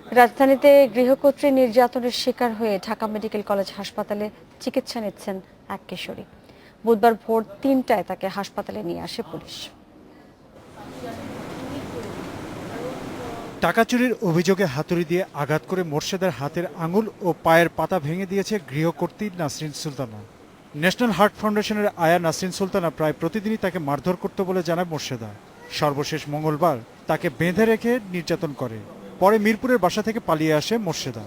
রাজধানীতে গৃহকর্ত্রী নির্যাতনের শিকার হয়ে ঢাকা মেডিকেল কলেজ হাসপাতালে চিকিৎসা নিচ্ছেন এক কিশোরী। বুধবার ভোর ৩টায় তাকে হাসপাতালে নিয়ে আসে পুলিশ। টাকা চুরির অভিযোগে হাতুড়ি দিয়ে আঘাত করে মোর্শেদের হাতের আঙুল ও পায়ের পাতা ভেঙে দিয়েছে গৃহকর্ত্রী নাসরিন সুলতানা। ন্যাশনাল হার্ট ফাউন্ডেশনের আয়া নাসরিন সুলতানা প্রায় প্রতিদিনই তাকে মারধর করত বলে জানায় মোর্শেদা। সর্বশেষ মঙ্গলবার তাকে বেঁধে রেখে নির্যাতন করে। পরে মিরপুরের বাসা থেকে পালিয়ে আসে মোর্শেদা।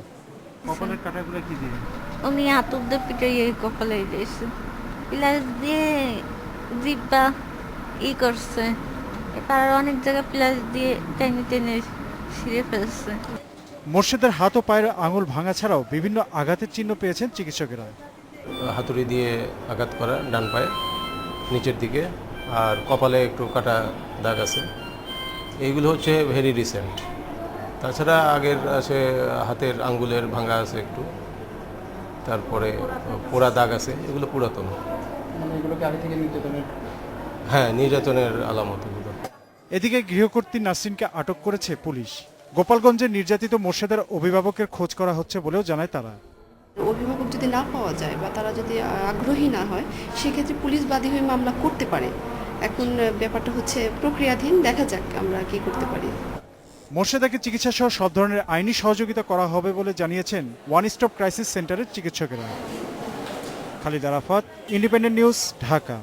কপালের কাটাগুলো কি দিয়ে? উনি হাতুর দিয়ে পিটাইয়ে কপালে দিয়েছে, প্লাস দিয়ে জিব্বা করছে, এবার অনেক জায়গায় প্লাস দিয়ে টেনে টেনে ছিঁড়ে ফেলছে। মোর্শেদের হাত ও পায়ের আঙুল ভাঙা ছাড়াও বিভিন্ন আঘাতের চিহ্ন পেয়েছেন চিকিৎসকেরা। হাতুড়ি দিয়ে আঘাত করা ডান পায়ে নিচের দিকে, আর কপালে একটু কাটা দাগ আছে। এইগুলো হচ্ছে ভেরি রিসেন্ট। তাছাড়া আগের আছে হাতের আঙ্গুলের ভাঙা আছে একটু, তারপরে পোড়া দাগ আছে, এগুলো পুরাতন। হ্যাঁ, নির্যাতনের আলামত এগুলো। এদিকে গৃহকর্ত্রী নাসরিনকে আটক করেছে পুলিশ। গোপালগঞ্জের নির্যাতিত মোর্শেদের অভিভাবকের খোঁজ করা হচ্ছে বলেও জানায় তারা। অভিভাবক যদি না পাওয়া যায় বা তারা যদি আগ্রহী না হয়, সেক্ষেত্রে পুলিশ বাদী হয়ে মামলা করতে পারে। এখন ব্যাপারটা হচ্ছে প্রক্রিয়াধীন, দেখা যাক আমরা কি করতে পারি। মোর্শেদাকে চিকিৎসা সহ সব ধরনের আইনি সহযোগিতা করা হবে বলে জানিয়েছেন ওয়ান স্টপ ক্রাইসিস সেন্টারের চিকিৎসকেরা। Khalid Arafat, independent news, Dhaka.